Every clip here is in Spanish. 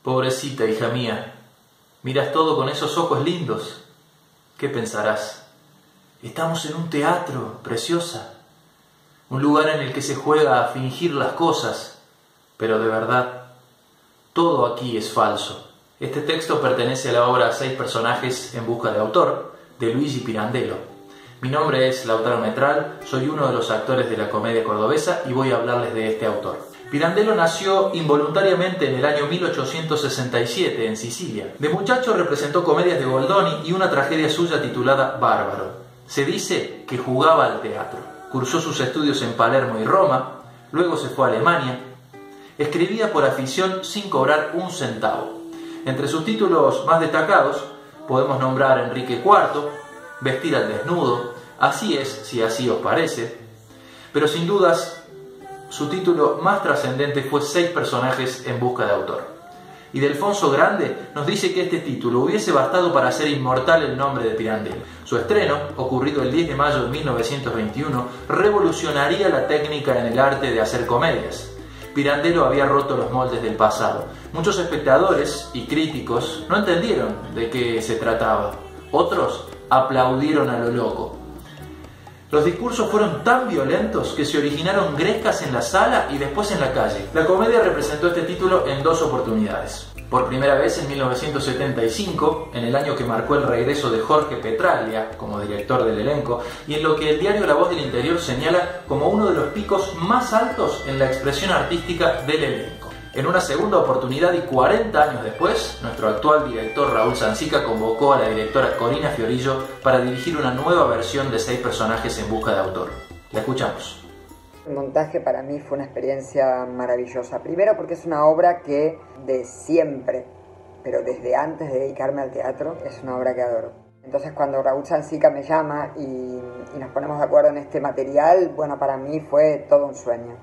Pobrecita, hija mía, miras todo con esos ojos lindos. ¿Qué pensarás? Estamos en un teatro, preciosa. Un lugar en el que se juega a fingir las cosas, pero de verdad, todo aquí es falso. Este texto pertenece a la obra 6 personajes en busca de autor, de Luigi Pirandello. Mi nombre es Lautaro Metral, soy uno de los actores de la comedia cordobesa y voy a hablarles de este autor. Pirandello nació involuntariamente en el año 1867 en Sicilia. De muchacho representó comedias de Goldoni y una tragedia suya titulada Bárbaro. Se dice que jugaba al teatro. Cursó sus estudios en Palermo y Roma, luego se fue a Alemania. Escribía por afición sin cobrar un centavo. Entre sus títulos más destacados podemos nombrar Enrique IV, Vestir al desnudo, Así es, si así os parece, pero sin dudas su título más trascendente fue 6 personajes en busca de autor. Y Delfonso Grande nos dice que este título hubiese bastado para hacer inmortal el nombre de Pirandello. Su estreno, ocurrido el 10 de mayo de 1921, revolucionaría la técnica en el arte de hacer comedias. Pirandello había roto los moldes del pasado. Muchos espectadores y críticos no entendieron de qué se trataba. Otros aplaudieron a lo loco. Los discursos fueron tan violentos que se originaron grescas en la sala y después en la calle. La comedia representó este título en 2 oportunidades. Por primera vez en 1975, en el año que marcó el regreso de Jorge Petraglia como director del elenco, y en lo que el diario La Voz del Interior señala como uno de los picos más altos en la expresión artística del elenco. En una segunda oportunidad y 40 años después, nuestro actual director Raúl Sancica convocó a la directora Corina Fiorillo para dirigir una nueva versión de 6 personajes en busca de autor. La escuchamos. El montaje para mí fue una experiencia maravillosa. Primero porque es una obra que de siempre, pero desde antes de dedicarme al teatro, es una obra que adoro. Entonces cuando Raúl Sancica me llama y nos ponemos de acuerdo en este material, bueno, para mí fue todo un sueño.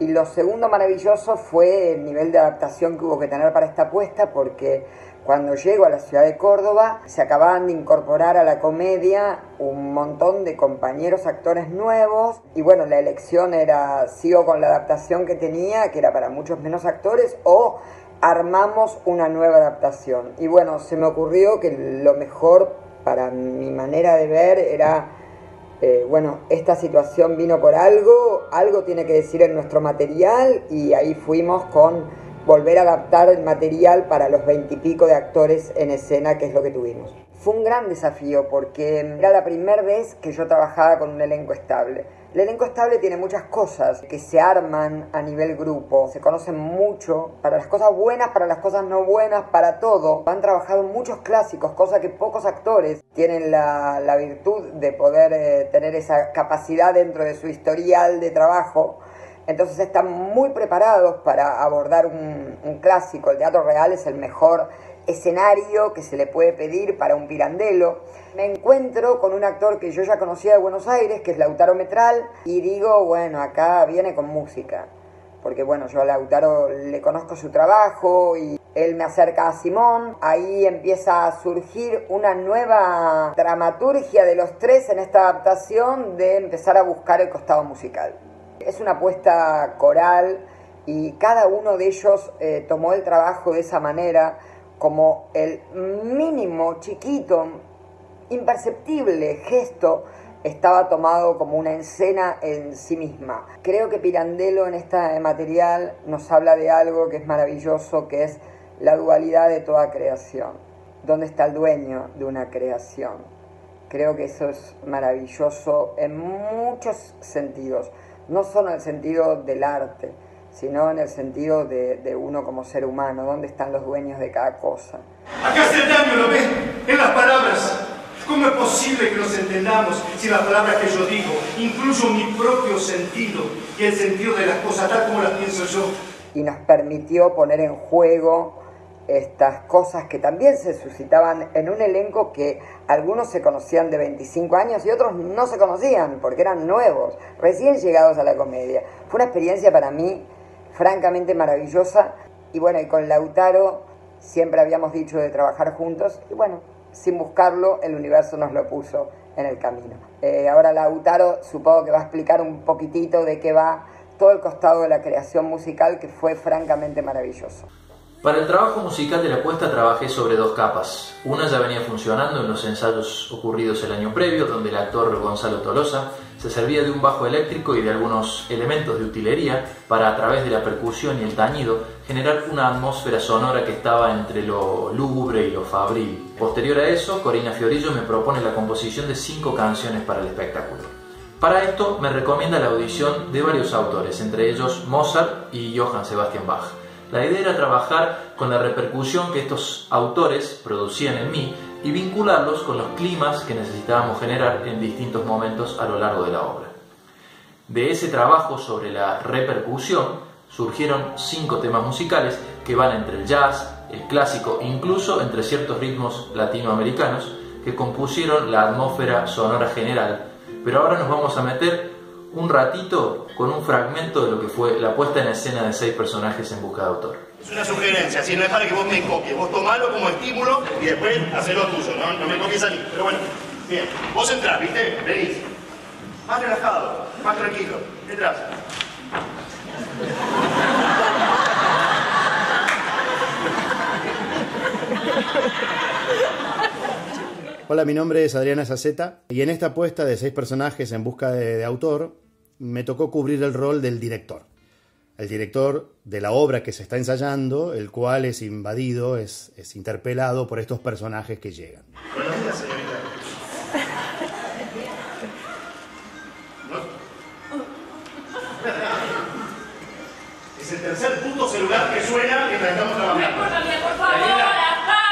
Y lo segundo maravilloso fue el nivel de adaptación que hubo que tener para esta apuesta, porque cuando llego a la ciudad de Córdoba se acababan de incorporar a la comedia un montón de compañeros actores nuevos y bueno, la elección era sigo con la adaptación que tenía, que era para muchos menos actores, o armamos una nueva adaptación. Y bueno, se me ocurrió que lo mejor para mi manera de ver era bueno, esta situación vino por algo tiene que decir en nuestro material, y ahí fuimos con volver a adaptar el material para los 20 y pico de actores en escena, que es lo que tuvimos. Fue un gran desafío porque era la primera vez que yo trabajaba con un elenco estable. El elenco estable tiene muchas cosas que se arman a nivel grupo, se conocen mucho, para las cosas buenas, para las cosas no buenas, para todo. Han trabajado muchos clásicos, cosa que pocos actores tienen la virtud de poder tener esa capacidad dentro de su historial de trabajo. Entonces están muy preparados para abordar un clásico. El Teatro Real es el mejor escenario que se le puede pedir para un Pirandello. Me encuentro con un actor que yo ya conocía de Buenos Aires, que es Lautaro Metral, y digo, bueno, acá viene con música, porque bueno, yo a Lautaro le conozco su trabajo y él me acerca a Simón. Ahí empieza a surgir una nueva dramaturgia de los 3 en esta adaptación, de empezar a buscar el costado musical. Es una apuesta coral y cada uno de ellos tomó el trabajo de esa manera, como el mínimo, chiquito, imperceptible gesto estaba tomado como una escena en sí misma. Creo que Pirandello en este material nos habla de algo que es maravilloso, que es la dualidad de toda creación. ¿Dónde está el dueño de una creación? Creo que eso es maravilloso en muchos sentidos, no solo en el sentido del arte, sino en el sentido de uno como ser humano. ¿Dónde están los dueños de cada cosa? Acá está el daño, ¿lo ves? En las palabras. ¿Cómo es posible que nos entendamos si las palabras que yo digo incluyo mi propio sentido y el sentido de las cosas tal como las pienso yo? Y nos permitió poner en juego estas cosas que también se suscitaban en un elenco que algunos se conocían de 25 años y otros no se conocían porque eran nuevos, recién llegados a la comedia. Fue una experiencia para mí francamente maravillosa, y bueno, y con Lautaro siempre habíamos dicho de trabajar juntos, y bueno, sin buscarlo el universo nos lo puso en el camino. Ahora Lautaro supongo que va a explicar un poquitito de qué va todo el costado de la creación musical, que fue francamente maravilloso. Para el trabajo musical de la puesta trabajé sobre dos capas. Una ya venía funcionando en los ensayos ocurridos el año previo, donde el actor Gonzalo Tolosa se servía de un bajo eléctrico y de algunos elementos de utilería para, a través de la percusión y el tañido, generar una atmósfera sonora que estaba entre lo lúgubre y lo fabril. Posterior a eso, Corina Fiorillo me propone la composición de 5 canciones para el espectáculo. Para esto me recomienda la audición de varios autores, entre ellos Mozart y Johann Sebastian Bach. La idea era trabajar con la repercusión que estos autores producían en mí y vincularlos con los climas que necesitábamos generar en distintos momentos a lo largo de la obra. De ese trabajo sobre la repercusión surgieron 5 temas musicales que van entre el jazz, el clásico, incluso entre ciertos ritmos latinoamericanos que compusieron la atmósfera sonora general. Pero ahora nos vamos a meter un ratito con un fragmento de lo que fue la puesta en escena de 6 personajes en busca de autor. Es una sugerencia, si no es para que vos me copies, vos tomalo como estímulo y después hacé lo tuyo, no me copies a mí. Pero bueno, bien, vos entrás, ¿viste? Venís. Más relajado, más tranquilo. Entrás. Hola, mi nombre es Adriana Saceta y en esta puesta de 6 personajes en busca de autor me tocó cubrir el rol del director. El director de la obra que se está ensayando, el cual es invadido, es interpelado por estos personajes que llegan. Buenos días, señorita. Es el tercer puto celular que suena mientras estamos trabajando. Por favor,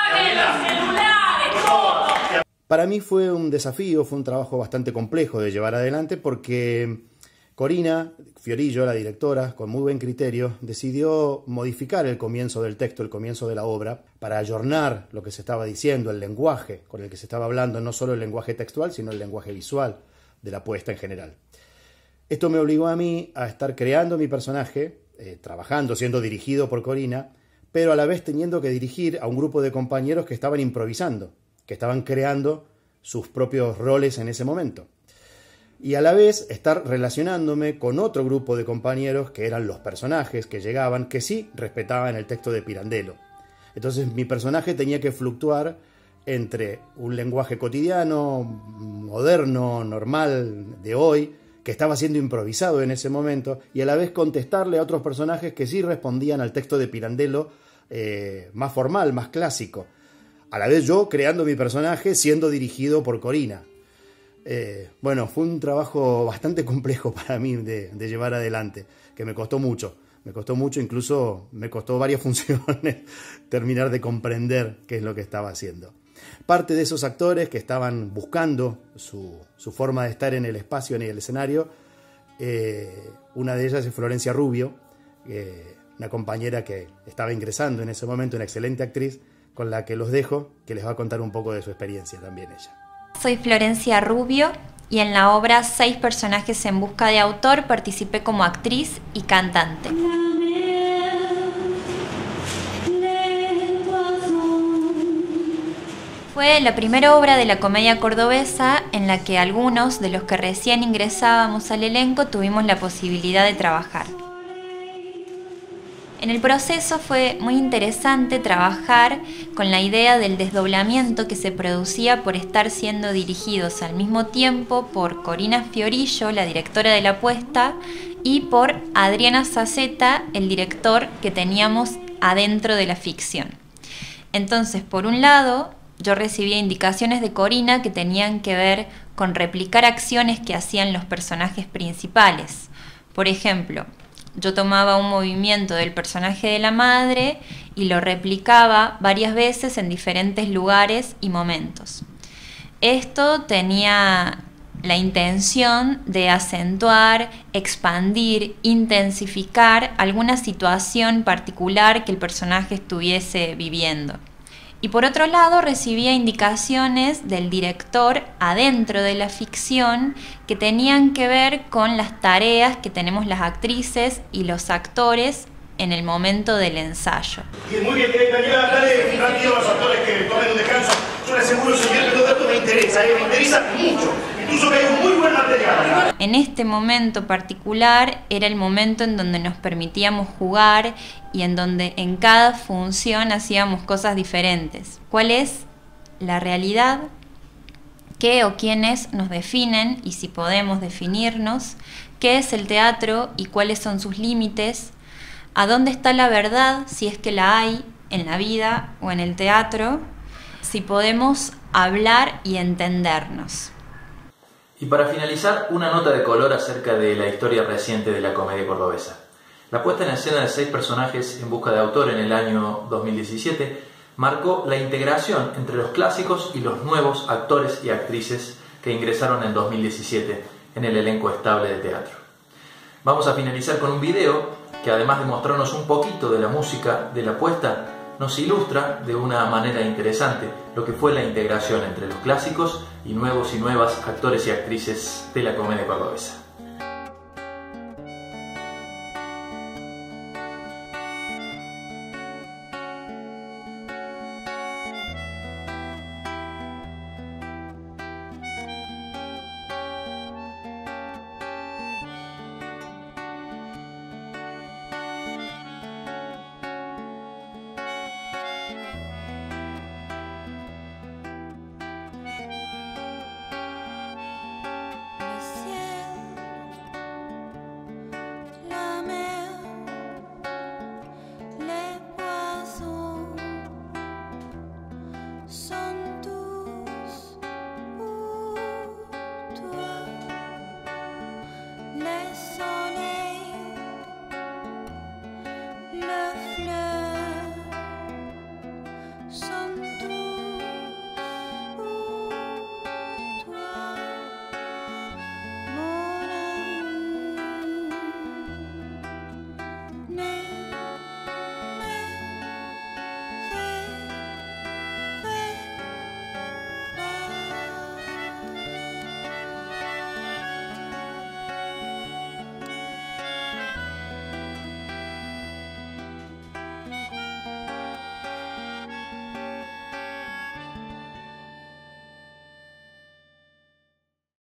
apaguen los celulares, todos. Para mí fue un desafío, fue un trabajo bastante complejo de llevar adelante porque Corina Fiorillo, la directora, con muy buen criterio, decidió modificar el comienzo del texto, el comienzo de la obra, para ayornar lo que se estaba diciendo, el lenguaje con el que se estaba hablando, no solo el lenguaje textual, sino el lenguaje visual de la puesta en general. Esto me obligó a mí a estar creando mi personaje, trabajando, siendo dirigido por Corina, pero a la vez teniendo que dirigir a un grupo de compañeros que estaban improvisando, que estaban creando sus propios roles en ese momento. Y a la vez estar relacionándome con otro grupo de compañeros que eran los personajes que llegaban, que sí respetaban el texto de Pirandello. Entonces mi personaje tenía que fluctuar entre un lenguaje cotidiano, moderno, normal, de hoy, que estaba siendo improvisado en ese momento, y a la vez contestarle a otros personajes que sí respondían al texto de Pirandello más formal, más clásico. A la vez yo creando mi personaje siendo dirigido por Corina. Bueno, fue un trabajo bastante complejo para mí de llevar adelante, que me costó mucho, incluso me costó varias funciones terminar de comprender qué es lo que estaba haciendo. Parte de esos actores que estaban buscando su forma de estar en el espacio, en el escenario, una de ellas es Florencia Rubio, una compañera que estaba ingresando en ese momento, una excelente actriz, con la que los dejo, que les va a contar un poco de su experiencia también ella. Soy Florencia Rubio y en la obra 6 personajes en busca de autor participé como actriz y cantante. Fue la primera obra de la comedia cordobesa en la que algunos de los que recién ingresábamos al elenco tuvimos la posibilidad de trabajar. En el proceso fue muy interesante trabajar con la idea del desdoblamiento que se producía por estar siendo dirigidos al mismo tiempo por Corina Fiorillo, la directora de la puesta, y por Adriana Saceta, el director que teníamos adentro de la ficción. Entonces, por un lado, yo recibía indicaciones de Corina que tenían que ver con replicar acciones que hacían los personajes principales. Por ejemplo, yo tomaba un movimiento del personaje de la madre y lo replicaba varias veces en diferentes lugares y momentos. Esto tenía la intención de acentuar, expandir, intensificar alguna situación particular que el personaje estuviese viviendo. Y por otro lado recibía indicaciones del director adentro de la ficción que tenían que ver con las tareas que tenemos las actrices y los actores en el momento del ensayo. Muy bien, Daniela, dale tranquilo a los actores que tomen un descanso. Yo les aseguro, señor, que todo esto me interesa mucho. incluso que hay un muy buen material. En este momento particular era el momento en donde nos permitíamos jugar y en donde en cada función hacíamos cosas diferentes. ¿Cuál es la realidad? ¿Qué o quiénes nos definen y si podemos definirnos? ¿Qué es el teatro y cuáles son sus límites? ¿A dónde está la verdad, si es que la hay, en la vida o en el teatro? Si podemos hablar y entendernos. Y para finalizar, una nota de color acerca de la historia reciente de la comedia cordobesa. La puesta en escena de 6 personajes en busca de autor en el año 2017 marcó la integración entre los clásicos y los nuevos actores y actrices que ingresaron en 2017 en el elenco estable de teatro. Vamos a finalizar con un video que, además de mostrarnos un poquito de la música de la puesta, nos ilustra de una manera interesante lo que fue la integración entre los clásicos y nuevos y nuevas actores y actrices de la comedia cordobesa. Les